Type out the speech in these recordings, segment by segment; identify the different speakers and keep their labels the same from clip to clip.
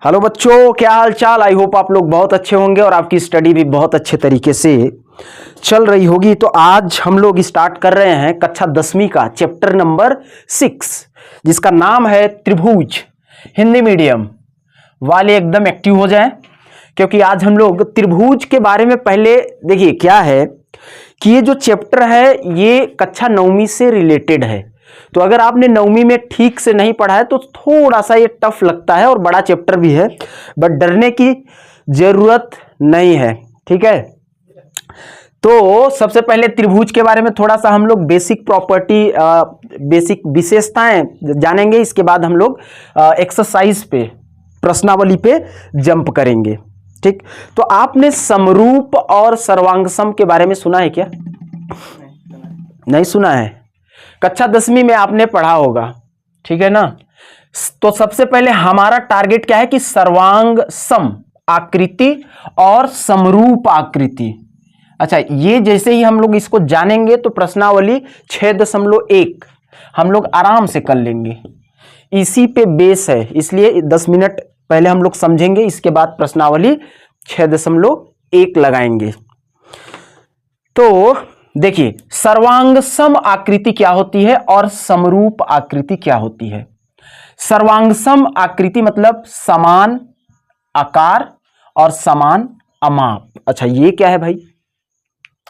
Speaker 1: Hello बच्चों, क्या हाल चाल। आई होप आप लोग बहुत अच्छे होंगे और आपकी स्टडी भी बहुत अच्छे तरीके से चल रही होगी। तो आज हम लोग स्टार्ट कर रहे हैं कक्षा 10वीं का चैप्टर नंबर 6, जिसका नाम है त्रिभुज। हिंदी मीडियम वाले एकदम एक्टिव हो जाएं, क्योंकि आज हम लोग त्रिभुज के बारे में पहले देखिए क्या है कि ये जो चैप्टर है ये कक्षा 9वीं से रिलेटेड है। तो अगर आपने 9वीं में ठीक से नहीं पढ़ा है तो थोड़ा सा ये टफ लगता है और बड़ा चैप्टर भी है, बट डरने की जरूरत नहीं है। ठीक है, तो सबसे पहले त्रिभुज के बारे में थोड़ा सा हम लोग बेसिक प्रॉपर्टी, बेसिक विशेषताएं जानेंगे। इसके बाद हम लोग एक्सरसाइज पे, प्रश्नावली पे जंप करेंगे। ठीक, तो आपने समरूप और सर्वांगसम के बारे में सुना है क्या? नहीं सुना है? कक्षा 10वीं में आपने पढ़ा होगा, ठीक है ना। तो सबसे पहले हमारा टारगेट क्या है कि सर्वांग सम आकृति और समरूप आकृति। अच्छा, ये जैसे ही हम लोग इसको जानेंगे तो प्रश्नावली 6.1 हम लोग आराम से कर लेंगे। इसी पे बेस है, इसलिए 10 मिनट पहले हम लोग समझेंगे, इसके बाद प्रश्नावली 6.1 लगाएंगे। तो देखिए, सर्वांगसम आकृति क्या होती है और समरूप आकृति क्या होती है। सर्वांगसम आकृति मतलब समान आकार और समान अमाप। अच्छा, ये क्या है भाई?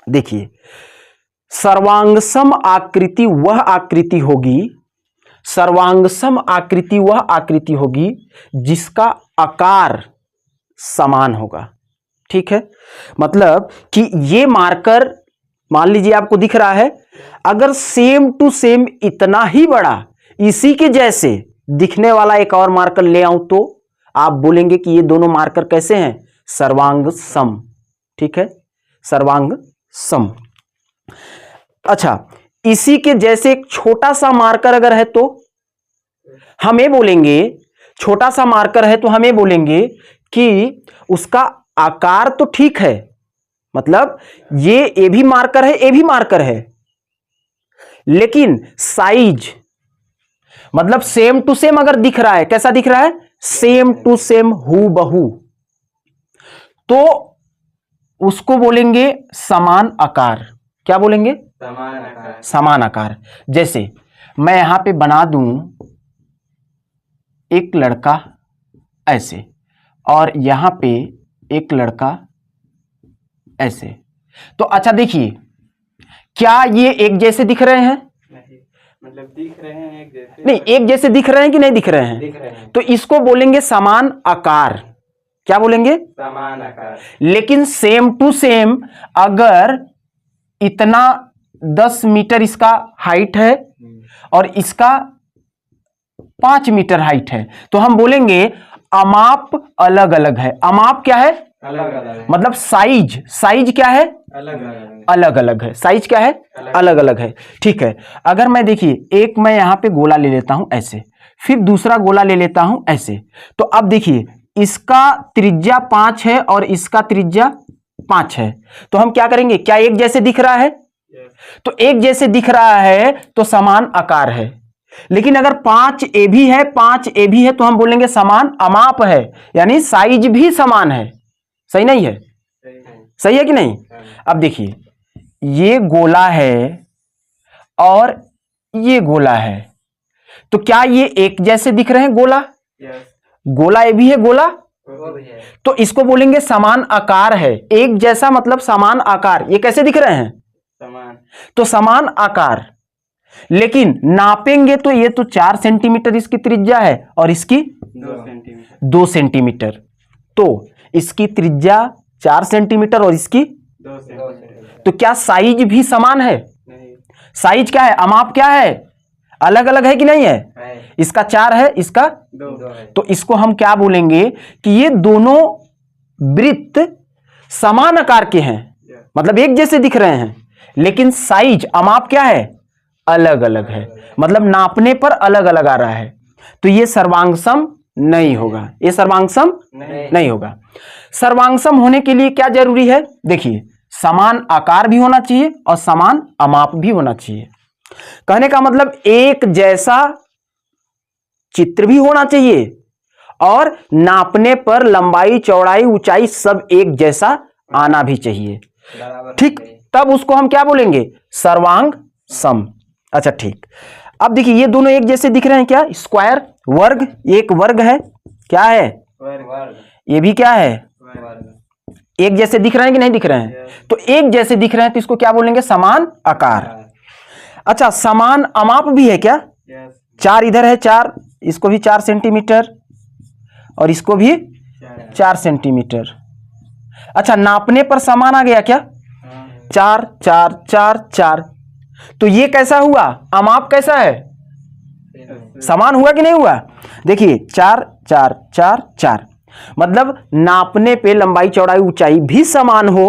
Speaker 1: देखिए, सर्वांगसम आकृति वह आकृति होगी, सर्वांगसम आकृति वह आकृति होगी जिसका आकार समान होगा। ठीक है, मतलब कि ये मार्कर मान लीजिए आपको दिख रहा है, अगर सेम टू सेम इतना ही बड़ा इसी के जैसे दिखने वाला एक और मार्कर ले आऊं तो आप बोलेंगे कि ये दोनों मार्कर कैसे हैं? सर्वांग सम। ठीक है, सर्वांग सम। अच्छा, इसी के जैसे एक छोटा सा मार्कर अगर है तो हमें बोलेंगे, छोटा सा मार्कर है तो हमें बोलेंगे कि उसका आकार तो ठीक है, मतलब ये ए भी मार्कर है, ए भी मार्कर है, लेकिन साइज मतलब सेम टू सेम अगर दिख रहा है, कैसा दिख रहा है? सेम टू सेम, हूबहू, तो उसको बोलेंगे समान आकार। क्या बोलेंगे? समान आकार। समान आकार। जैसे मैं यहां पे बना दूं एक लड़का ऐसे और यहां पे एक लड़का ऐसे, तो अच्छा देखिए, क्या ये एक जैसे दिख रहे हैं? नहीं, मतलब दिख रहे हैं एक जैसे। नहीं, एक जैसे दिख रहे हैं कि नहीं दिख रहे हैं? दिख रहे हैं। तो इसको बोलेंगे समान आकार। क्या बोलेंगे? समान आकार। लेकिन सेम टू सेम अगर इतना 10 मीटर इसका हाइट है और इसका 5 मीटर हाइट है, तो हम बोलेंगे अमाप अलग अलग है। अमाप क्या है? अलग अलग। मतलब साइज, साइज क्या है? अलग अलग। अलग अलग है। साइज क्या है? अलग अलग है। ठीक है, अगर मैं देखिए, एक मैं यहां पे गोला ले लेता हूं ऐसे, फिर दूसरा गोला ले लेता हूं ऐसे, तो अब देखिए इसका त्रिज्या 5 है और इसका त्रिज्या 5 है, तो हम क्या करेंगे? क्या एक जैसे दिख रहा है? तो एक जैसे दिख रहा है तो समान आकार है। लेकिन अगर 5 ए भी है, 5 ए भी है, तो हम बोलेंगे समान अमाप है, यानी साइज भी समान है। सही नहीं है? सही है कि नहीं? अब देखिए, ये गोला है और ये गोला है, तो क्या ये एक जैसे दिख रहे हैं? गोला, गोला ये भी है, गोला भी है, तो इसको बोलेंगे समान आकार है। एक जैसा मतलब समान आकार। ये कैसे दिख रहे हैं? समान। तो समान आकार, लेकिन नापेंगे तो ये तो 4 सेंटीमीटर इसकी त्रिज्या है और इसकी 2 सेंटीमीटर, तो इसकी त्रिज्या 4 सेंटीमीटर और इसकी 2 सेंटीमीटर, तो क्या साइज भी समान है? नहीं। साइज क्या है? अमाप क्या है? अलग अलग है कि नहीं है? इसका 4 है, इसका 2 है, तो इसको हम क्या बोलेंगे कि ये दोनों वृत्त समान आकार के हैं, मतलब एक जैसे दिख रहे हैं, लेकिन साइज अमाप क्या है? अलग अलग है, मतलब नापने पर अलग अलग आ रहा है, तो ये सर्वांगसम नहीं होगा। ये सर्वांगसम नहीं होगा। सर्वांगसम होने के लिए क्या जरूरी है? देखिए, समान आकार भी होना चाहिए और समान अमाप भी होना चाहिए। कहने का मतलब एक जैसा चित्र भी होना चाहिए और नापने पर लंबाई चौड़ाई ऊंचाई सब एक जैसा आना भी चाहिए। ठीक, तब उसको हम क्या बोलेंगे? सर्वांग सम। अच्छा ठीक, अब देखिए ये दोनों एक जैसे दिख रहे हैं क्या? स्क्वायर, वर्ग, एक वर्ग है, क्या है? ये भी क्या है? एक जैसे दिख रहे हैं कि नहीं दिख रहे हैं? तो एक जैसे दिख रहे हैं तो इसको क्या बोलेंगे? समान आकार। अच्छा, समान अमाप भी है क्या? 4 इधर है, 4, इसको भी 4 सेंटीमीटर और इसको भी 4 सेंटीमीटर। अच्छा, नापने पर समान आ गया क्या? 4 4 4 4। तो ये कैसा हुआ? अमाप कैसा है? समान हुआ कि नहीं हुआ? देखिए 4 4 4 4, मतलब नापने पे लंबाई चौड़ाई ऊंचाई भी समान हो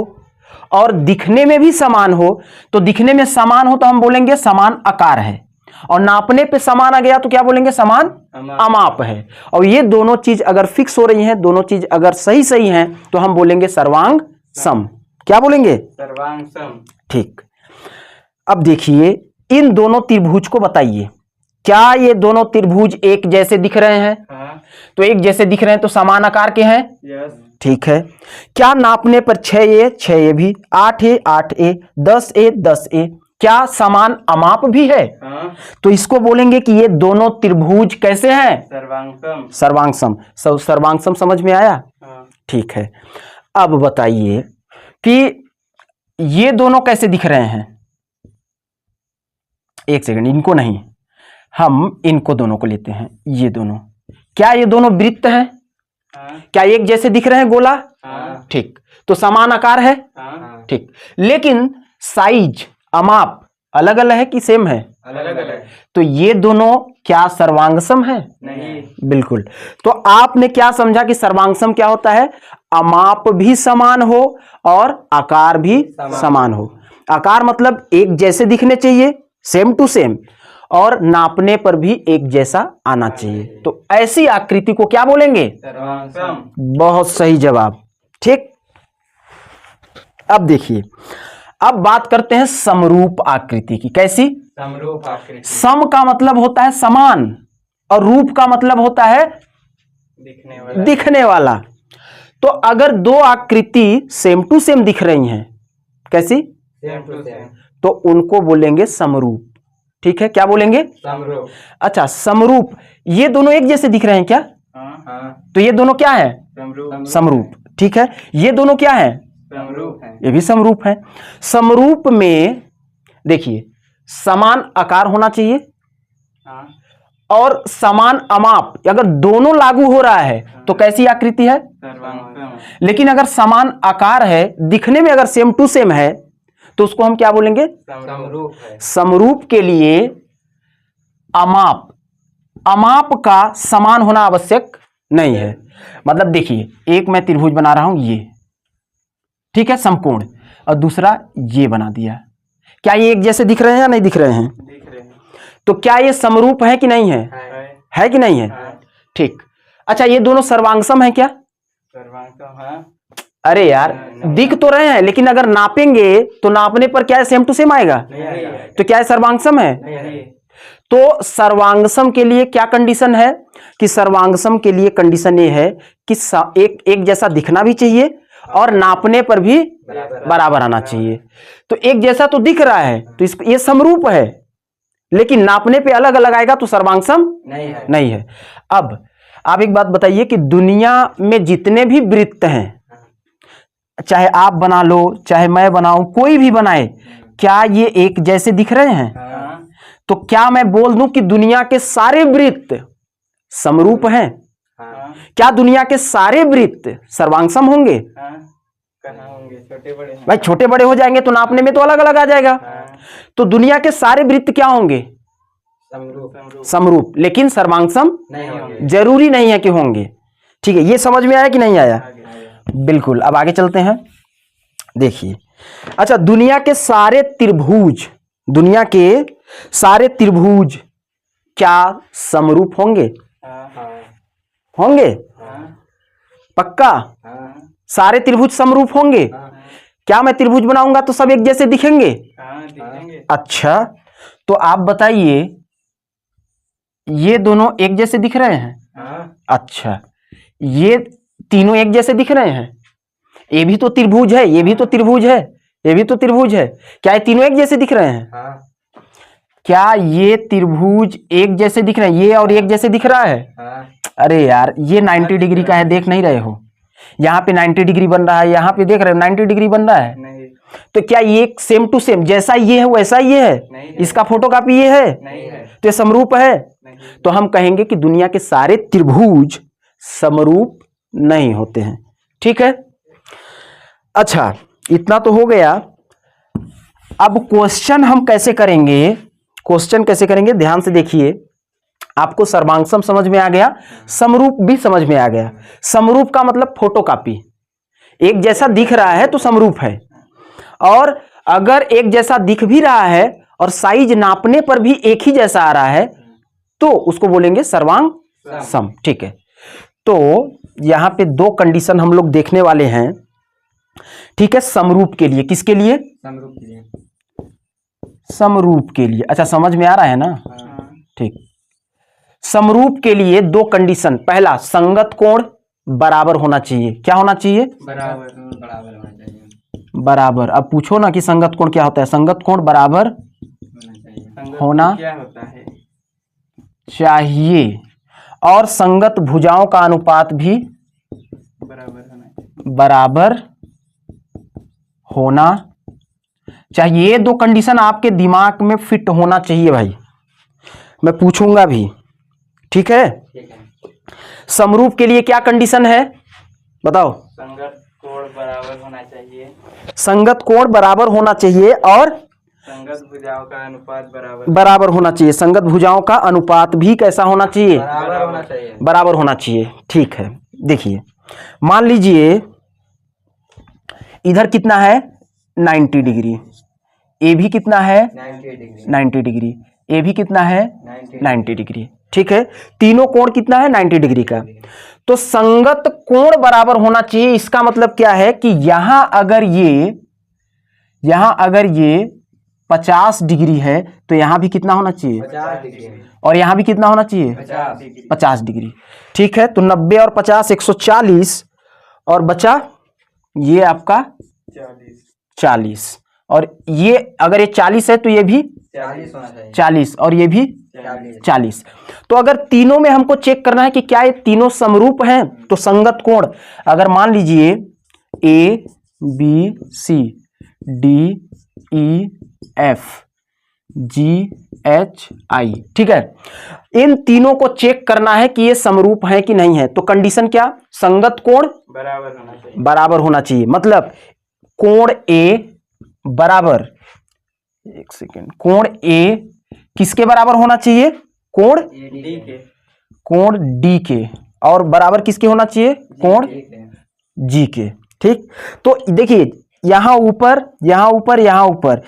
Speaker 1: और दिखने में भी समान हो। तो दिखने में समान हो तो हम बोलेंगे समान आकार है, और नापने पे समान आ गया तो क्या बोलेंगे? समान अमाप है। और ये दोनों चीज अगर फिक्स हो रही हैं, दोनों चीज अगर सही सही हैं, तो हम बोलेंगे सर्वांग सम। क्या बोलेंगे?
Speaker 2: सर्वांग सम।
Speaker 1: ठीक, अब देखिए इन दोनों त्रिभुज को बताइए, क्या ये दोनों त्रिभुज एक जैसे दिख रहे हैं?
Speaker 2: हाँ।
Speaker 1: तो एक जैसे दिख रहे हैं तो समान आकार के हैं।
Speaker 2: यस।
Speaker 1: ठीक है, क्या नापने पर 6A 6A भी, 8A 8A, 10A 10A, क्या समान अमाप भी है?
Speaker 2: हाँ।
Speaker 1: तो इसको बोलेंगे कि ये दोनों त्रिभुज कैसे हैं?
Speaker 2: सर्वांग सम।
Speaker 1: सर्वांग सम। सर्वांग सम समझ में आया?
Speaker 2: हाँ।
Speaker 1: ठीक है, अब बताइए कि ये दोनों कैसे दिख रहे हैं? एक सेकंड, इनको नहीं, हम इनको दोनों को लेते हैं। ये दोनों, क्या ये दोनों वृत्त हैं?
Speaker 2: हाँ।
Speaker 1: क्या एक जैसे दिख रहे हैं? गोला।
Speaker 2: हाँ।
Speaker 1: ठीक, तो समान आकार है।
Speaker 2: हाँ।
Speaker 1: ठीक, लेकिन साइज अमाप अलग अलग है कि सेम है?
Speaker 2: अलग अलग।
Speaker 1: तो ये दोनों क्या सर्वांगसम है?
Speaker 2: नहीं।
Speaker 1: बिल्कुल। तो आपने क्या समझा कि सर्वांगसम क्या होता है? अमाप भी समान हो और आकार भी समान हो। आकार मतलब एक जैसे दिखने चाहिए, सेम टू सेम, और नापने पर भी एक जैसा आना चाहिए। तो ऐसी आकृति को क्या बोलेंगे?
Speaker 2: सर्वांग सम।
Speaker 1: बहुत सही जवाब। ठीक, अब देखिए, अब बात करते हैं समरूप आकृति की। कैसी?
Speaker 2: समरूप आकृति।
Speaker 1: सम का मतलब होता है समान और रूप का मतलब होता है दिखने वाला। तो अगर दो आकृति सेम टू सेम दिख रही हैं, कैसी?
Speaker 2: Same to same.
Speaker 1: तो उनको बोलेंगे समरूप। ठीक है, क्या बोलेंगे?
Speaker 2: समरूप।
Speaker 1: अच्छा, समरूप, ये दोनों एक जैसे दिख रहे हैं क्या?
Speaker 2: हाँ। हाँ।
Speaker 1: तो ये दोनों क्या है?
Speaker 2: समरूप।
Speaker 1: समरूप। ठीक है, ये दोनों क्या है?
Speaker 2: समरूप है।
Speaker 1: ये भी समरूप है। समरूप में देखिए समान आकार होना चाहिए
Speaker 2: हाँ।
Speaker 1: और समान अमाप, अगर दोनों लागू हो रहा है तो कैसी आकृति है?
Speaker 2: सर्वांग सम।
Speaker 1: लेकिन अगर समान आकार है, दिखने में अगर सेम टू सेम है, तो उसको हम क्या बोलेंगे?
Speaker 2: समरूप है।
Speaker 1: समरूप के लिए अमाप का समान होना आवश्यक नहीं है। मतलब देखिए, एक मैं त्रिभुज बना रहा हूं ये, ठीक है, समकोण, और दूसरा ये बना दिया, क्या ये एक जैसे दिख रहे हैं या नहीं दिख रहे हैं?
Speaker 2: दिख रहे हैं।
Speaker 1: तो क्या ये समरूप है कि नहीं है? है कि नहीं है? ठीक, अच्छा, ये दोनों सर्वांगसम है क्या?
Speaker 2: सर्वांग सम। हाँ।
Speaker 1: अरे यार, दिख तो रहे हैं, लेकिन अगर नापेंगे तो नापने पर क्या है? सेम टू सेम आएगा।
Speaker 2: नहीं आएगा।
Speaker 1: तो क्या है? सर्वांगसम है।
Speaker 2: नहीं।
Speaker 1: तो सर्वांगसम के लिए क्या कंडीशन है? कि सर्वांगसम के लिए कंडीशन ये है कि एक जैसा दिखना भी चाहिए और नापने पर भी बराबर आना चाहिए। तो एक जैसा तो दिख रहा है तो इसको ये समरूप है, लेकिन नापने पे अलग अलग आएगा तो सर्वांगसम नहीं है। अब आप एक बात बताइए कि दुनिया में जितने भी वृत्त हैं, चाहे आप बना लो चाहे मैं बनाऊं, कोई भी बनाए, क्या ये एक जैसे दिख रहे हैं?
Speaker 2: हाँ।
Speaker 1: तो क्या मैं बोल दूं कि दुनिया के सारे वृत्त समरूप हैं?
Speaker 2: हाँ।
Speaker 1: क्या दुनिया के सारे वृत्त सर्वांगसम होंगे?
Speaker 2: हाँ। कहाँ होंगे? छोटे बड़े हैं।
Speaker 1: भाई छोटे बड़े हो जाएंगे तो नापने में तो अलग अलग आ जाएगा।
Speaker 2: हाँ।
Speaker 1: तो दुनिया के सारे वृत्त क्या होंगे?
Speaker 2: समरूप।
Speaker 1: समरूप, लेकिन सर्वांगसम
Speaker 2: नहीं होंगे।
Speaker 1: जरूरी नहीं है कि होंगे। ठीक है, ये समझ में आया कि नहीं आया?
Speaker 2: आगे।
Speaker 1: बिल्कुल। अब आगे चलते हैं, देखिए। अच्छा, दुनिया के सारे त्रिभुज, दुनिया के सारे त्रिभुज क्या समरूप होंगे?
Speaker 2: हाँ।
Speaker 1: होंगे?
Speaker 2: हाँ।
Speaker 1: पक्का?
Speaker 2: हाँ।
Speaker 1: सारे त्रिभुज समरूप होंगे?
Speaker 2: हाँ।
Speaker 1: क्या मैं त्रिभुज बनाऊंगा तो सब एक जैसे दिखेंगे?
Speaker 2: हाँ, दिखेंगे।
Speaker 1: अच्छा, तो आप बताइए, ये दोनों एक जैसे दिख रहे हैं?
Speaker 2: हाँ।
Speaker 1: अच्छा, ये तीनों एक जैसे दिख रहे हैं, ये भी तो त्रिभुज है, ये भी तो त्रिभुज है, ये भी तो त्रिभुज है, क्या ये तीनों एक जैसे दिख रहे हैं?
Speaker 2: हाँ
Speaker 1: क्या ये त्रिभुज एक जैसे दिख रहे हैं? ये और एक जैसे दिख रहा है?
Speaker 2: हाँ
Speaker 1: अरे यार ये 90 डिग्री का है, देख नहीं रहे हो? यहाँ पे 90 डिग्री बन रहा है, यहाँ पे देख रहे हो 90 डिग्री बन रहा है।
Speaker 2: नहीं
Speaker 1: तो क्या ये सेम टू सेम जैसा ये है वैसा ये है?
Speaker 2: नहीं
Speaker 1: इसका फोटोकॉपी ये है?
Speaker 2: नहीं है
Speaker 1: तो ये समरूप है?
Speaker 2: नहीं
Speaker 1: तो हम कहेंगे कि दुनिया के सारे त्रिभुज समरूप नहीं होते हैं। ठीक है, अच्छा इतना तो हो गया। अब क्वेश्चन हम कैसे करेंगे, क्वेश्चन कैसे करेंगे ध्यान से देखिए। आपको सर्वांगसम समझ में आ गया, समरूप भी समझ में आ गया। समरूप का मतलब फोटोकॉपी, एक जैसा दिख रहा है तो समरूप है। और अगर एक जैसा दिख भी रहा है और साइज नापने पर भी एक ही जैसा आ रहा है तो उसको बोलेंगे सर्वांग सम। ठीक है, तो यहां पे दो कंडीशन हम लोग देखने वाले हैं। ठीक है, समरूप के लिए, किसके लिए?
Speaker 2: समरूप के लिए।
Speaker 1: समरूप के लिए। अच्छा समझ में आ रहा है ना?
Speaker 2: हाँ
Speaker 1: ठीक, समरूप के लिए दो कंडीशन। पहला, संगत कोण बराबर होना चाहिए। क्या होना चाहिए?
Speaker 2: बराबर बराबर होना चाहिए।
Speaker 1: बराबर। अब पूछो ना कि संगत कोण क्या होता है? संगत कोण बराबर
Speaker 2: होना चाहिए। संगत
Speaker 1: होना
Speaker 2: क्या होता है?
Speaker 1: चाहिए, और संगत भुजाओं का अनुपात भी
Speaker 2: बराबर होना चाहिए।
Speaker 1: बराबर होना चाहिए। ये दो कंडीशन आपके दिमाग में फिट होना चाहिए भाई, मैं पूछूंगा भी। ठीक है,
Speaker 2: ठीक है।
Speaker 1: समरूप के लिए क्या कंडीशन है बताओ?
Speaker 2: संगत कोण बराबर होना चाहिए,
Speaker 1: संगत कोण बराबर होना चाहिए और
Speaker 2: संगत भुजाओं का अनुपात
Speaker 1: बराबर होना चाहिए। संगत भुजाओं का अनुपात भी कैसा होना चाहिए?
Speaker 2: बराबर होना चाहिए।
Speaker 1: बराबर होना चाहिए। ठीक है, देखिए मान लीजिए इधर कितना है 90 डिग्री, ए भी कितना है
Speaker 2: 90 डिग्री,
Speaker 1: 90 डिग्री, ए भी कितना है
Speaker 2: 90
Speaker 1: 90 डिग्री। ठीक है, तीनों कोण कितना है 90 डिग्री का। तो संगत कोण बराबर होना चाहिए। इसका मतलब क्या है कि यहां अगर ये 50 डिग्री है तो यहां भी कितना होना चाहिए?
Speaker 2: 50 डिग्री,
Speaker 1: और यहां भी कितना होना चाहिए?
Speaker 2: 50 डिग्री।
Speaker 1: 50 डिग्री। ठीक है, तो 90 और 50 140, और बचा ये आपका 40, और ये अगर ये 40 है तो ये भी
Speaker 2: 40 होना चाहिए।
Speaker 1: 40, और ये भी
Speaker 2: 40।
Speaker 1: 40। तो अगर तीनों में हमको चेक करना है कि क्या ये तीनों समरूप हैं, तो संगत कोण अगर मान लीजिए A B C D E F G H I, ठीक है, इन तीनों को चेक करना है कि ये समरूप है कि नहीं है। तो कंडीशन क्या? संगत कोण
Speaker 2: बराबर होना चाहिए।
Speaker 1: बराबर होना चाहिए। मतलब कोण ए बराबर, एक सेकेंड, कोण ए किसके बराबर होना चाहिए? कोण
Speaker 2: डी के,
Speaker 1: कोण डी के, और बराबर किसके होना चाहिए? कोण जी के। ठीक, तो देखिए यहां ऊपर यहां ऊपर यहां ऊपर,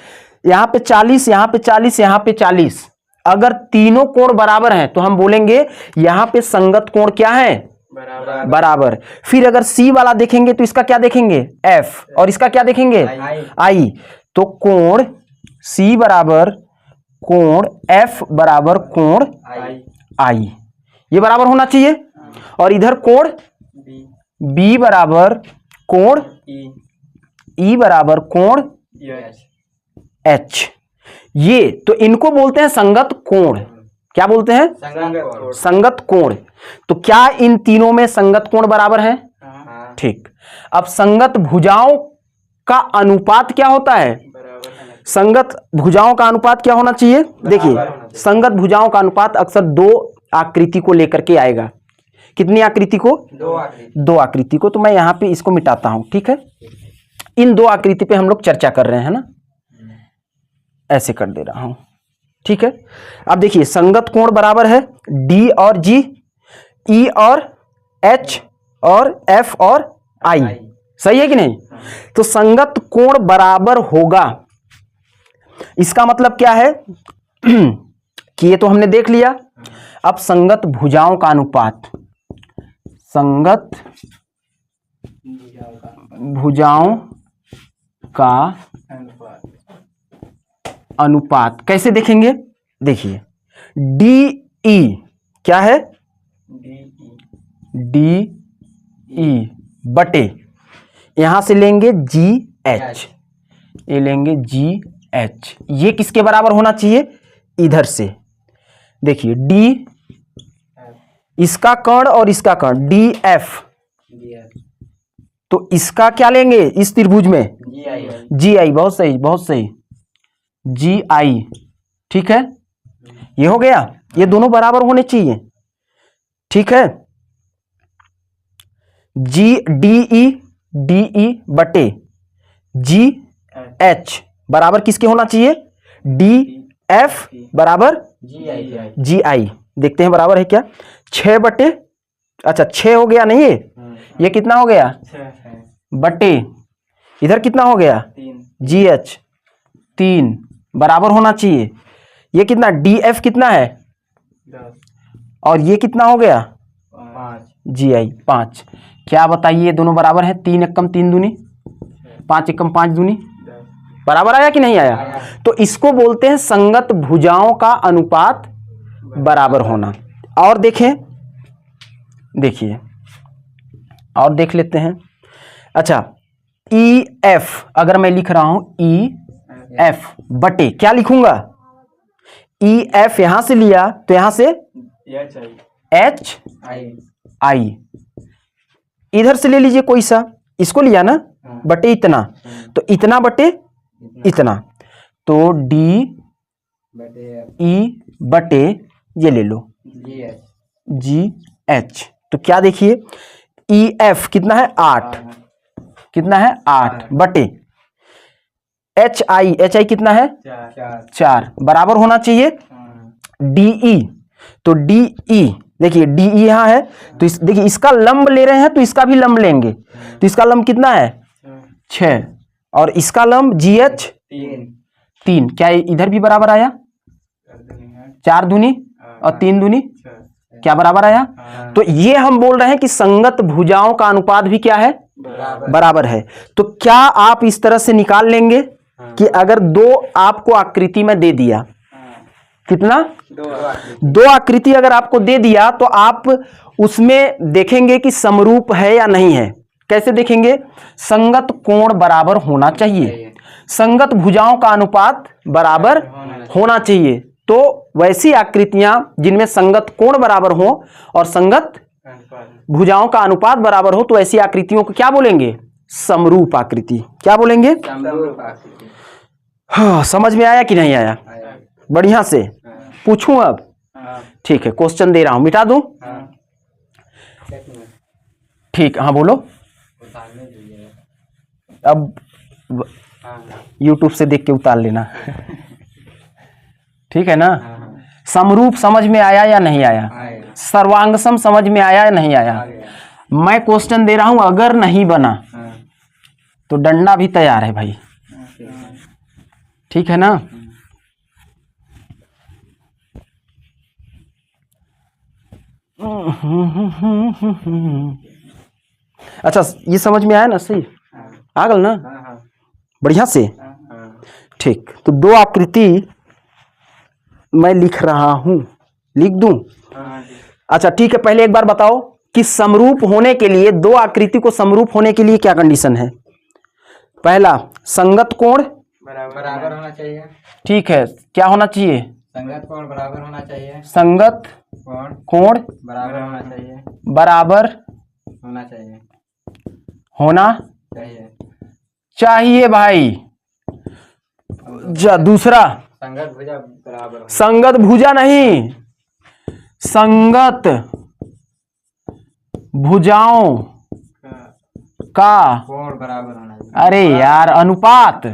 Speaker 1: यहां पे 40, यहां पे 40, यहां पे 40, अगर तीनों कोण बराबर हैं तो हम बोलेंगे यहां पे संगत कोण क्या है?
Speaker 2: बराबर।
Speaker 1: बराबर। फिर अगर सी वाला देखेंगे तो इसका क्या देखेंगे? एफ, और इसका क्या देखेंगे? आई। तो कोण सी बराबर कोण एफ बराबर कोण आई, ये बराबर होना चाहिए। और इधर कोण बी बराबर कोण ई बराबर कोण एच। ये तो इनको बोलते हैं संगत कोण। क्या बोलते हैं? संगत कोण। तो क्या इन तीनों में संगत कोण बराबर है? ठीक। अब संगत भुजाओं का अनुपात क्या होता है? संगत भुजाओं का अनुपात क्या होना चाहिए? देखिए संगत भुजाओं का अनुपात अक्सर दो आकृति को लेकर के आएगा। कितनी आकृति को? दो आकृति को। तो मैं यहां पे इसको मिटाता हूं। ठीक है, इन दो आकृति पे हम लोग चर्चा कर रहे हैं ना, ऐसे कर दे रहा हूं। ठीक है, अब देखिए संगत कोण बराबर है डी और जी, ई और एच, और एफ और आई। सही है कि नहीं? तो संगत कोण बराबर होगा, इसका मतलब क्या है कि ये तो हमने देख लिया। अब संगत भुजाओं का अनुपात, संगत भुजाओं का अनुपात कैसे देखेंगे? देखिए डी ई क्या है? डी ई बटे यहां से लेंगे जी एच, ये लेंगे जी एच। ये किसके बराबर होना चाहिए? इधर से देखिए डी, इसका कर्ण और इसका कर्ण डी एफ, तो इसका क्या लेंगे इस त्रिभुज में? जी आई। बहुत सही, बहुत सही, जी आई। ठीक है, ये हो गया। ये दोनों बराबर होने चाहिए। ठीक है, जी डी ई बटे जी एच बराबर किसके होना चाहिए? डी एफ बराबर जी आई। देखते हैं बराबर है क्या? 6 बटे, अच्छा 6 हो गया नहीं, ये कितना हो गया? बटे इधर कितना हो गया? जी एच 3 बराबर होना चाहिए। ये कितना? डी एफ कितना है?
Speaker 2: 10
Speaker 1: और ये कितना हो गया?
Speaker 2: 5
Speaker 1: जी आई 5। क्या बताइए, दोनों बराबर है? 3 एकम 3 दूनी, 5 एकम 5 दूनी,
Speaker 2: 10
Speaker 1: बराबर आया कि नहीं आया? तो इसको बोलते हैं संगत भुजाओं का अनुपात बराबर होना। और देखें, देखिए और देख लेते हैं। अच्छा, ई एफ अगर मैं लिख रहा हूं ई एफ बटे क्या लिखूंगा? ई एफ यहां से लिया तो यहां से एच आई, इधर से ले लीजिए कोई सा, इसको लिया ना, बटे इतना, तो इतना बटे इतना, तो डी ई बटे ये ले लो जी एच। तो क्या देखिए, ई एफ कितना है? 8, कितना है? 8 बटे एच आई कितना है? 4 बराबर होना चाहिए डीई। तो डीई देखिए, डीई यहां है तो देखिए इसका लंब ले रहे हैं तो इसका भी लंब लेंगे, तो इसका लंब कितना है? 6, और इसका लंब जी एच 3। क्या इधर भी बराबर आया? 4 दूनी और 3 दूनी क्या बराबर आया? तो ये हम बोल रहे हैं कि संगत भुजाओं का अनुपात भी क्या है? बराबर है। तो क्या आप इस तरह से निकाल लेंगे कि अगर 2 आपको आकृति में दे दिया, कितना? 2 आकृति अगर आपको दे दिया तो आप उसमें देखेंगे कि समरूप है या नहीं है। कैसे देखेंगे? संगत कोण बराबर होना चाहिए, संगत भुजाओं का अनुपात बराबर होना चाहिए। तो वैसी आकृतियां जिनमें संगत कोण बराबर हो और संगत भुजाओं का अनुपात बराबर हो, तो ऐसी आकृतियों को क्या बोलेंगे? समरूप आकृति। क्या बोलेंगे? हाँ, समझ में आया कि नहीं आया? बढ़िया से पूछूं अब? ठीक है, क्वेश्चन दे रहा हूं, मिटा दूं? ठीक, हाँ बोलो। अब YouTube से देख के उतार लेना। ठीक है ना? समरूप समझ में आया या नहीं आया? सर्वांगसम समझ में आया या नहीं आया? मैं क्वेश्चन दे रहा हूं, अगर नहीं बना तो डंडा भी तैयार है भाई। ठीक है ना? अच्छा, ये समझ में आया ना? सही आ गल ना? बढ़िया से। ठीक, तो 2 आकृति मैं लिख रहा हूं, लिख दूं? अच्छा ठीक है, पहले एक बार बताओ कि समरूप होने के लिए, 2 आकृति को समरूप होने के लिए क्या कंडीशन है? पहला, संगत कोण
Speaker 2: बराबर होना चाहिए।
Speaker 1: ठीक है, क्या होना चाहिए?
Speaker 2: संगत कोण बराबर होना चाहिए।
Speaker 1: संगत कोण
Speaker 2: बराबर होना चाहिए।
Speaker 1: बराबर
Speaker 2: होना चाहिए।
Speaker 1: होना चाहिए भाई। दूसरा,
Speaker 2: संगत भुजा बराबर,
Speaker 1: संगत भुजा नहीं, संगत भुजाओं का
Speaker 2: कोण बराबर होना चाहिए।
Speaker 1: अरे यार, अनुपात,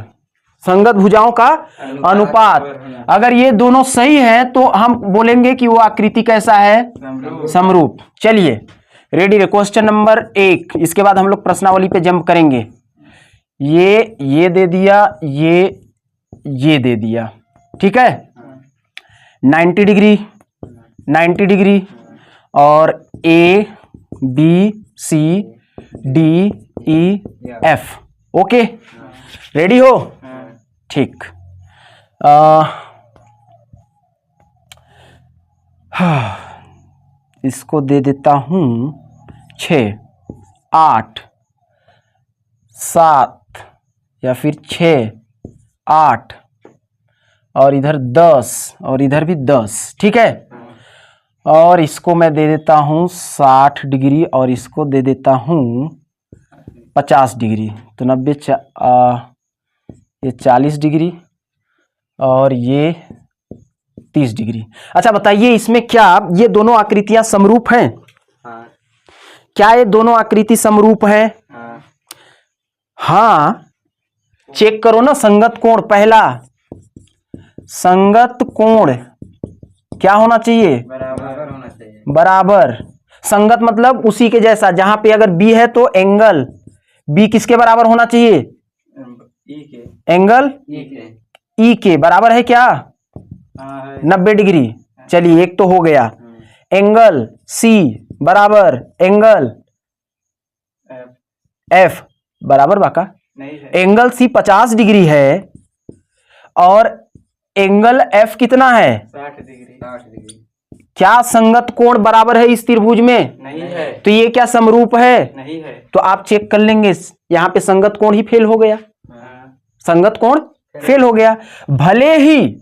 Speaker 1: संगत भुजाओं का अनुपात। अगर ये दोनों सही है तो हम बोलेंगे कि वो आकृति कैसा है? समरूप। चलिए रेडी है। क्वेश्चन नंबर 1, इसके बाद हम लोग प्रश्नावली पे जंप करेंगे। ये दे दिया, ये दे दिया, ठीक है? 90 डिग्री 90 डिग्री और A B C D E F। Okay, ready हो? ठीक। इसको दे देता हूं 6। 8 7 या फिर 6 8 और इधर 10 और इधर भी 10, ठीक है। और इसको मैं दे देता हूँ 60 डिग्री और इसको दे देता हूँ 50 डिग्री। तो 90 ये 40 डिग्री और ये 30 डिग्री। अच्छा बताइए इसमें क्या ये दोनों आकृतियां समरूप हैं?
Speaker 2: हाँ
Speaker 1: क्या ये दोनों आकृति समरूप हैं?
Speaker 2: हाँ
Speaker 1: हाँ, चेक करो ना। संगत कोण, पहला संगत कोण क्या होना चाहिए?
Speaker 2: बराबर होना चाहिए।
Speaker 1: बराबर। संगत मतलब उसी के जैसा, जहां पे अगर बी है तो एंगल बी किसके बराबर होना चाहिए?
Speaker 2: ई के।
Speaker 1: एंगल
Speaker 2: ई के।
Speaker 1: ई के बराबर है क्या?
Speaker 2: हाँ है।
Speaker 1: 90 डिग्री। चलिए एक तो हो गया। एंगल सी बराबर एंगल एफ बराबर बाका।
Speaker 2: नहीं है।
Speaker 1: एंगल सी 50 डिग्री है और एंगल एफ कितना है?
Speaker 2: 60 डिग्री। 60 डिग्री।
Speaker 1: क्या संगत कोण बराबर है इस त्रिभुज में?
Speaker 2: नहीं है।
Speaker 1: तो ये क्या समरूप है?
Speaker 2: नहीं है।
Speaker 1: तो आप चेक कर लेंगे, यहां पे संगत कोण ही फेल हो गया।
Speaker 2: हाँ।
Speaker 1: संगत कोण फेल हो गया। भले ही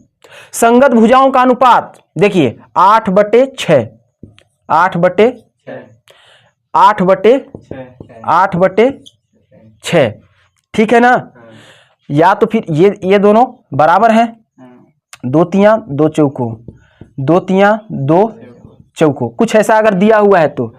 Speaker 1: संगत भुजाओं का अनुपात देखिए 8/6 8/6 8/6, ठीक है ना। या तो फिर ये दोनों बराबर हैं, 2 तियां 2 चौको, 2 तियां 2 चौको, कुछ ऐसा अगर दिया हुआ है तो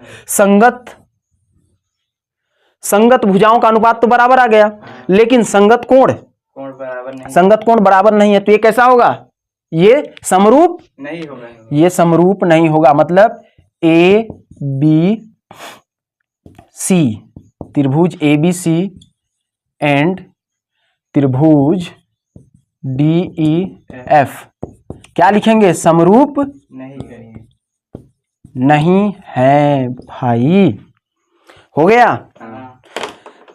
Speaker 1: संगत भुजाओं का अनुपात तो बराबर आ गया, लेकिन संगत कोण
Speaker 2: बराबर नहीं।
Speaker 1: संगत कोण बराबर नहीं है। तो ये कैसा होगा? ये समरूप
Speaker 2: नहीं होगा।
Speaker 1: ये समरूप नहीं होगा। मतलब ए बी सी, त्रिभुज ए बी सी एंड त्रिभुज डी ई एफ क्या लिखेंगे? समरूप
Speaker 2: नहीं करेंगे।
Speaker 1: नहीं है भाई। हो गया।
Speaker 2: हाँ।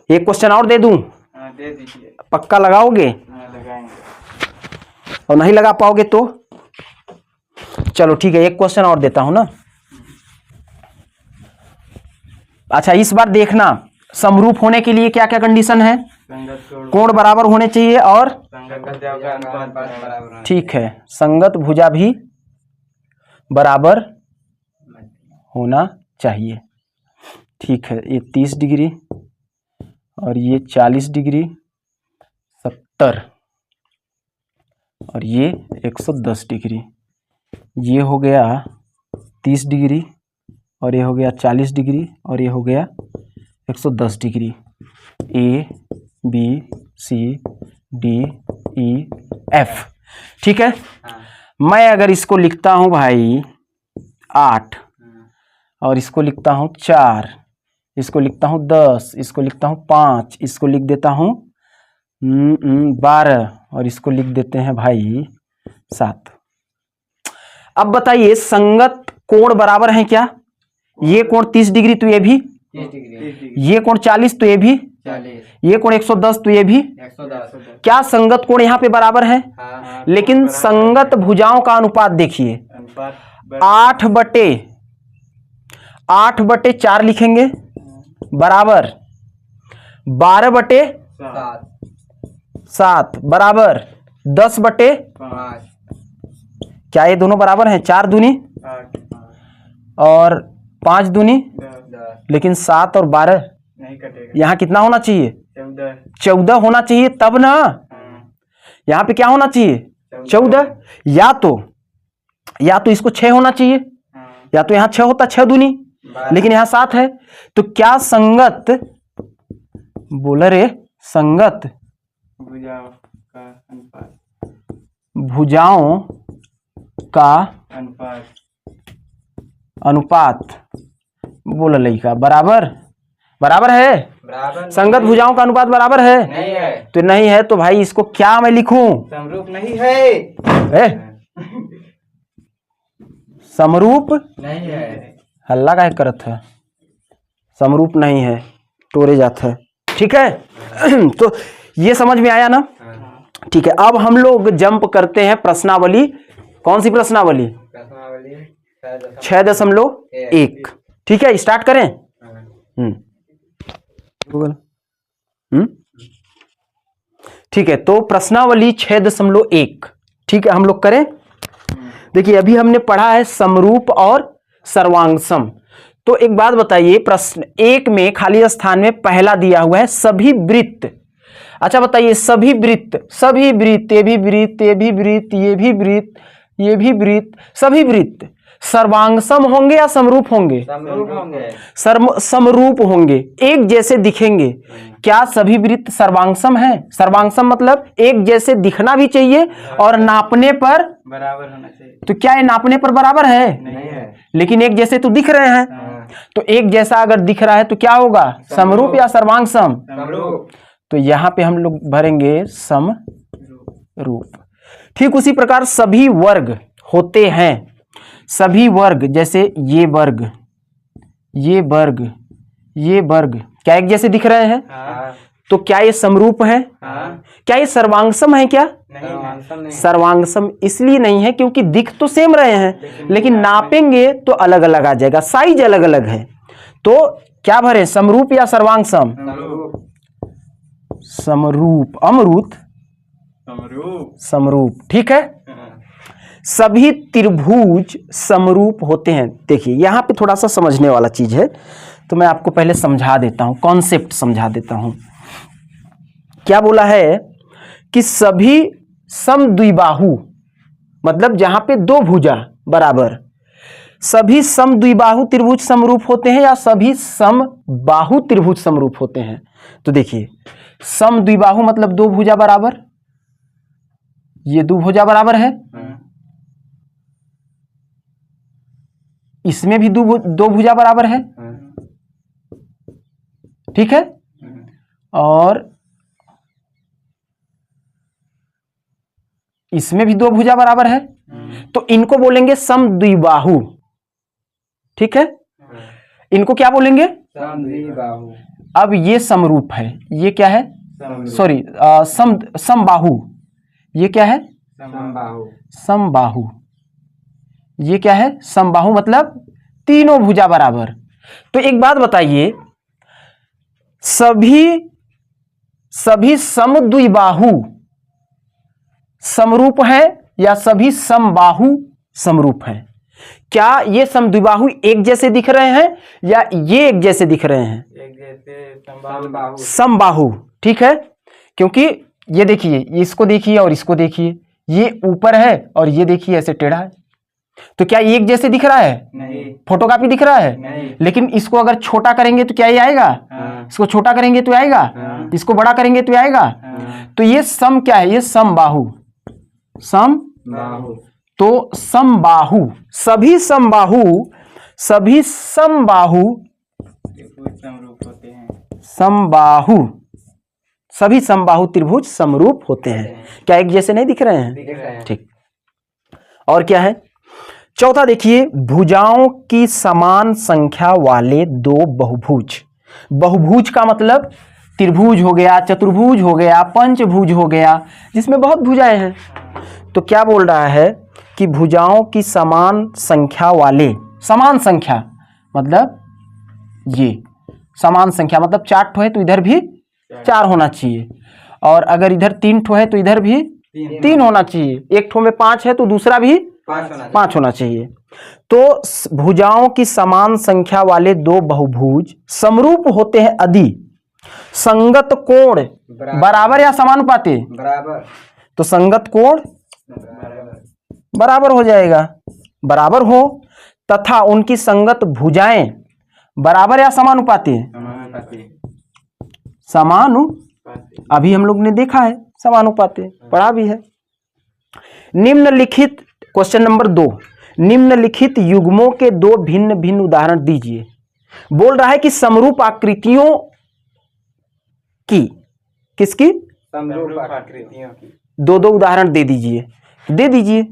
Speaker 1: एक क्वेश्चन और दे दूं?
Speaker 2: हाँ दे दीजिए।
Speaker 1: पक्का लगाओगे?
Speaker 2: हाँ लगाएंगे।
Speaker 1: और नहीं लगा पाओगे तो चलो ठीक है, एक क्वेश्चन और देता हूं ना। अच्छा इस बार देखना, समरूप होने के लिए क्या क्या कंडीशन है? कोण बराबर होने चाहिए और
Speaker 2: बराबर।
Speaker 1: ठीक है, संगत भुजा भी बराबर होना चाहिए। ठीक है, ये 30 डिग्री और ये 40 डिग्री 70 और ये 110 डिग्री। ये हो गया 30 डिग्री और ये हो गया 40 डिग्री और ये हो गया 110 degree. A B C D E F, ठीक है। मैं अगर इसको लिखता हूं भाई 8 और इसको लिखता हूं 4, इसको लिखता हूं 10, इसको लिखता हूं 5, इसको लिख देता हूं 12 और इसको लिख देते हैं भाई 7। अब बताइए संगत कोण बराबर है क्या? ये कोण 30 डिग्री तो ये भी,
Speaker 2: 30 डिग्री।
Speaker 1: ये कोण 40 तो ये भी,
Speaker 2: 40।
Speaker 1: ये कोण 110 तो ये भी।
Speaker 2: 110।
Speaker 1: क्या संगत कोण यहाँ पे बराबर है?
Speaker 2: हाँ।
Speaker 1: लेकिन संगत भुजाओं का अनुपात देखिए 8/4 लिखेंगे बराबर 12/7 बराबर 10/5। क्या ये दोनों बराबर हैं? 4 दूनी
Speaker 2: 8
Speaker 1: और 5 दूनी,
Speaker 2: 10।
Speaker 1: लेकिन 7 और 12
Speaker 2: नहीं कटेगा।
Speaker 1: यहाँ कितना होना चाहिए?
Speaker 2: 14
Speaker 1: होना चाहिए तब ना। यहाँ पे क्या होना चाहिए? 14। या तो इसको 6 होना चाहिए, या तो यहाँ 6 होता, 6 दूनी, लेकिन यहाँ 7 है। तो क्या संगत बोला रे, संगत भुजाओं का अनुपात बोला लड़का बराबर है?
Speaker 2: बराबर।
Speaker 1: संगत भुजाओं का अनुपात बराबर है?
Speaker 2: नहीं है।
Speaker 1: तो नहीं है तो भाई इसको क्या मैं लिखूं?
Speaker 2: समरूप नहीं है।
Speaker 1: समरूप
Speaker 2: नहीं है।
Speaker 1: हल्ला काहे करत है? समरूप नहीं है, टोरे जात है, ठीक है। तो ये समझ में आया ना? ठीक है, अब हम लोग जंप करते हैं प्रश्नावली। कौन सी प्रश्नावली? 6.1। ठीक है, स्टार्ट करें। गूगल। ठीक है, तो प्रश्नावली 6.1, ठीक है, हम लोग करें। देखिए अभी हमने पढ़ा है समरूप और सर्वांगसम। तो एक बात बताइए, प्रश्न 1 में खाली स्थान में पहला दिया हुआ है सभी वृत्त। अच्छा बताइए, सभी वृत्त, सभी वृत्त, ये भी वृत्त, ये भी वृत्त, ये भी वृत्त, ये भी वृत्त, सभी वृत्त सर्वांगसम होंगे या समरूप होंगे?
Speaker 2: समरूप होंगे।
Speaker 1: समरूप होंगे, एक जैसे दिखेंगे। क्या सभी वृत्त सर्वांगसम है? सर्वांगसम मतलब एक जैसे दिखना भी चाहिए और नापने पर
Speaker 2: बराबर होना चाहिए।
Speaker 1: तो क्या ये नापने पर बराबर है?
Speaker 2: नहीं है।
Speaker 1: लेकिन एक जैसे तो दिख रहे हैं। तो एक जैसा अगर दिख रहा है तो क्या होगा, समरूप या सर्वांगसम?
Speaker 2: समरूप।
Speaker 1: तो यहां पे हम लोग भरेंगे समरूप। ठीक उसी प्रकार सभी वर्ग होते हैं, सभी वर्ग, जैसे ये वर्ग, ये वर्ग, ये वर्ग, क्या एक जैसे दिख रहे हैं?
Speaker 2: हाँ।
Speaker 1: तो क्या ये समरूप है?
Speaker 2: हाँ।
Speaker 1: क्या ये सर्वांगसम है? क्या
Speaker 2: नहीं,
Speaker 1: सर्वांगसम इसलिए नहीं है क्योंकि दिख तो सेम रहे हैं, लेकिन नापेंगे तो अलग अलग आ जाएगा, साइज अलग अलग है। तो क्या भरे, समरूप या सर्वांगसम?
Speaker 2: समरूप।
Speaker 1: समरूप, अमरूत,
Speaker 2: समरूप।
Speaker 1: समरूप, ठीक है। सभी त्रिभुज समरूप होते हैं। देखिए यहां पे थोड़ा सा समझने वाला चीज है, तो मैं आपको पहले समझा देता हूं, कॉन्सेप्ट समझा देता हूं। क्या बोला है कि सभी समद्विबाहु, मतलब जहां पे दो भुजा बराबर, सभी समद्विबाहु त्रिभुज समरूप होते हैं या सभी समबाहु त्रिभुज समरूप होते हैं? तो देखिए समद्विबाहु मतलब दो भुजा बराबर, ये दो भुजा बराबर है, इसमें भी दो भुजा बराबर है, ठीक है। और इसमें भी दो भुजा बराबर है, तो इनको बोलेंगे समद्विबाहु, ठीक है। इनको क्या बोलेंगे?
Speaker 2: समद्विबाहु।
Speaker 1: अब ये समरूप है, ये क्या है? सॉरी, समबाहु, ये क्या है?
Speaker 2: समबाहु।
Speaker 1: समबाहु, ये क्या है? समबाहु मतलब तीनों भुजा बराबर। तो एक बात बताइए, सभी समद्विबाहु समरूप है या सभी समबाहु समरूप है? क्या ये समद्विबाहु एक जैसे दिख रहे हैं या ये एक जैसे दिख रहे हैं?
Speaker 2: एक जैसे समबाहु।
Speaker 1: समबाहु, ठीक है। क्योंकि ये देखिए, इसको देखिए और इसको देखिए, ये ऊपर है और ये देखिए ऐसे टेढ़ा है, तो क्या ये एक जैसे दिख रहा है?
Speaker 2: नहीं।
Speaker 1: फोटोकॉपी दिख रहा है?
Speaker 2: नहीं।
Speaker 1: लेकिन इसको अगर छोटा करेंगे तो क्या ये आएगा?
Speaker 2: हाँ।
Speaker 1: इसको छोटा करेंगे तो आएगा, इसको बड़ा करेंगे तो आएगा। तो ये सम क्या है? ये समबाहु,
Speaker 2: बाहु।
Speaker 1: तो समबाहु, सभी समबाहु, सभी समबाहु,
Speaker 2: त्रिभुज समरूप होते हैं।
Speaker 1: समबाहु, सभी समबाहु त्रिभुज समरूप होते हैं। क्या एक जैसे नहीं दिख रहे हैं?
Speaker 2: दिख रहे हैं।
Speaker 1: ठीक। और क्या है? चौथा देखिए, भुजाओं की समान संख्या वाले दो बहुभुज। बहुभुज का मतलब त्रिभुज हो गया, चतुर्भुज हो गया, पंचभुज हो गया, जिसमें बहुत भुजाएं हैं। तो क्या बोल रहा है कि भुजाओं की समान संख्या वाले, समान संख्या मतलब ये समान संख्या मतलब 4 ठो है तो इधर भी 4 होना चाहिए, और अगर इधर 3 ठो है तो इधर भी 3 होना चाहिए, एक ठो में 5 है तो दूसरा भी 5 होना चाहिए। तो भुजाओं की समान संख्या वाले दो बहुभुज समरूप होते हैं यदि संगत कोण बराबर या समानुपाती?
Speaker 2: बराबर।
Speaker 1: तो संगत कोण बराबर हो जाएगा, बराबर हो, तथा उनकी संगत भुजाएं बराबर या समानुपाती? अभी हम लोग ने देखा है समानुपाती, पढ़ा भी है। निम्नलिखित क्वेश्चन नंबर 2, निम्नलिखित युग्मों के दो भिन्न भिन्न उदाहरण दीजिए। बोल रहा है कि समरूप आकृतियों की, किसकी?
Speaker 2: समरूप आकृतियों की
Speaker 1: दो उदाहरण दे दीजिए। दे दीजिए,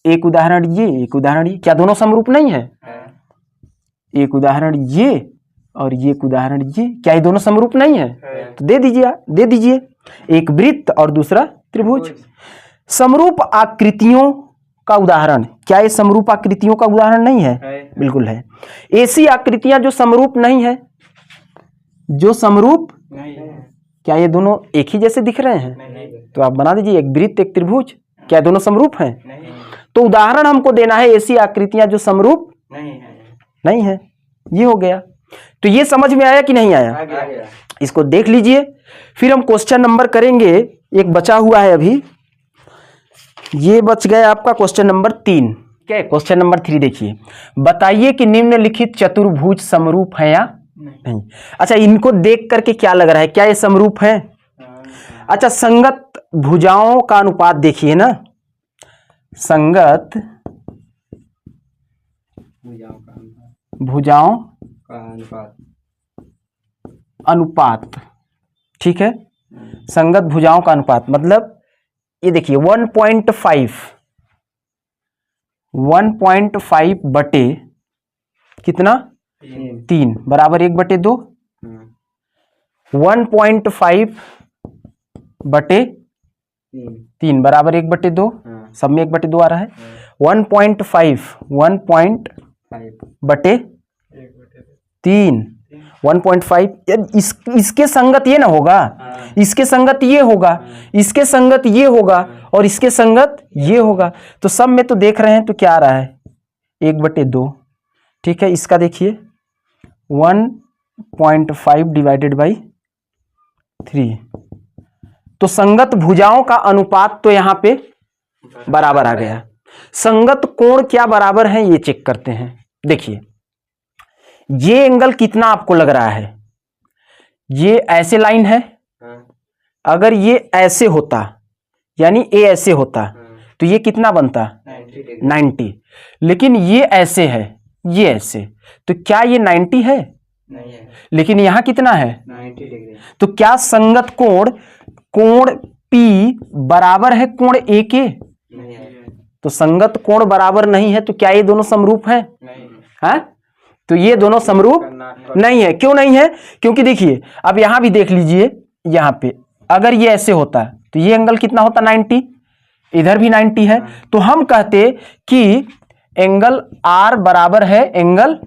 Speaker 1: एक उदाहरण ये, एक उदाहरण ये। क्या दोनों समरूप नहीं है? एक उदाहरण ये और ये एक उदाहरण ये, क्या ये दोनों समरूप नहीं है? तो दे दीजिए, दे दीजिए। एक वृत्त और दूसरा त्रिभुज। समरूप आकृतियों का उदाहरण, क्या ये समरूप आकृतियों का उदाहरण नहीं है? बिल्कुल है। ऐसी आकृतियां जो समरूप नहीं है, जो समरूप
Speaker 2: नहीं है।
Speaker 1: क्या ये दोनों एक ही जैसे दिख रहे हैं?
Speaker 2: नहीं।
Speaker 1: तो आप बना दीजिए, एक वृत्त एक त्रिभुज, क्या दोनों समरूप हैं?
Speaker 2: नहीं।
Speaker 1: तो उदाहरण हमको देना है ऐसी आकृतियां जो समरूप
Speaker 2: नहीं है।
Speaker 1: नहीं है। ये हो गया। तो ये समझ में आया कि नहीं आया?
Speaker 2: आ गया।
Speaker 1: इसको देख लीजिए। फिर हम क्वेश्चन नंबर करेंगे, एक बचा हुआ है अभी, ये बच गया आपका क्वेश्चन नंबर 3। क्या क्वेश्चन नंबर 3 देखिए, बताइए कि निम्नलिखित चतुर्भुज समरूप है या नहीं। अच्छा, इनको देख करके क्या लग रहा है, क्या ये समरूप है? अच्छा, संगत भुजाओं का अनुपात देखिए ना, संगत भुजाओं
Speaker 2: का
Speaker 1: अनुपात, ठीक है, संगत भुजाओं का अनुपात मतलब ये देखिए 1.5 बटे कितना, 3 बराबर 1/2। 1.5 बटे 3 बराबर 1/2, सब में 1/2 आ रहा है। 1.5 बटे 3, 1.5, इसके संगत ये ना होगा, इसके संगत ये होगा, इसके संगत ये होगा और इसके संगत ये होगा। तो सब में तो देख रहे हैं, तो क्या आ रहा है 1/2, ठीक है। इसका देखिए 1.5 डिवाइडेड बाई 3, तो संगत भुजाओं का अनुपात तो यहां पे बराबर आ गया। संगत कोण क्या बराबर है ये चेक करते हैं। देखिए ये एंगल कितना आपको लग रहा है, ये ऐसे लाइन है, अगर ये ऐसे होता यानी ए ऐसे होता तो ये कितना बनता 90, लेकिन ये ऐसे है, ये ऐसे, तो क्या ये 90 है?
Speaker 2: नहीं है।
Speaker 1: लेकिन यहां कितना है
Speaker 2: 90 डिग्री।
Speaker 1: तो क्या संगत कोण P बराबर है कोण A के?
Speaker 2: नहीं है।
Speaker 1: तो संगत कोण बराबर नहीं है, तो क्या ये दोनों समरूप है?
Speaker 2: नहीं
Speaker 1: है? तो ये दोनों समरूप नहीं है। क्यों नहीं है? क्योंकि देखिए अब यहां भी देख लीजिए, यहां पे अगर ये ऐसे होता तो ये एंगल कितना होता 90, इधर भी 90 है, तो हम कहते कि एंगल R बराबर है एंगल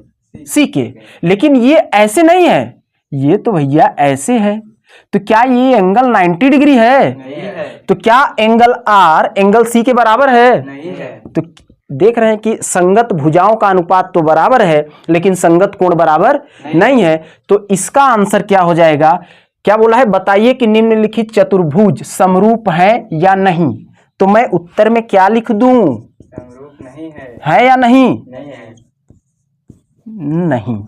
Speaker 1: C के, लेकिन ये ऐसे नहीं है, ये तो भैया ऐसे है, तो क्या ये एंगल 90 डिग्री है?
Speaker 2: नहीं है।
Speaker 1: तो क्या एंगल R एंगल C के बराबर है?
Speaker 2: नहीं है।
Speaker 1: तो देख रहे हैं कि संगत भुजाओं का अनुपात तो बराबर है, लेकिन संगत कोण बराबर नहीं है। तो इसका आंसर क्या हो जाएगा? क्या बोला है, बताइए कि निम्नलिखित चतुर्भुज समरूप है या नहीं। तो मैं उत्तर में क्या लिख दूं?
Speaker 2: समरूप नहीं है।
Speaker 1: है या नहीं?
Speaker 2: नहीं है।
Speaker 1: नहीं।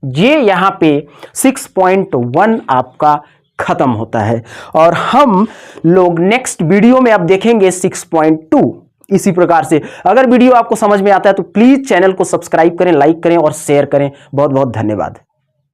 Speaker 1: ये यहाँ पे 6.1 आपका खत्म होता है, और हम लोग नेक्स्ट वीडियो में अब देखेंगे 6.2। इसी प्रकार से अगर वीडियो आपको समझ में आता है तो प्लीज चैनल को सब्सक्राइब करें, लाइक करें और शेयर करें। बहुत बहुत धन्यवाद।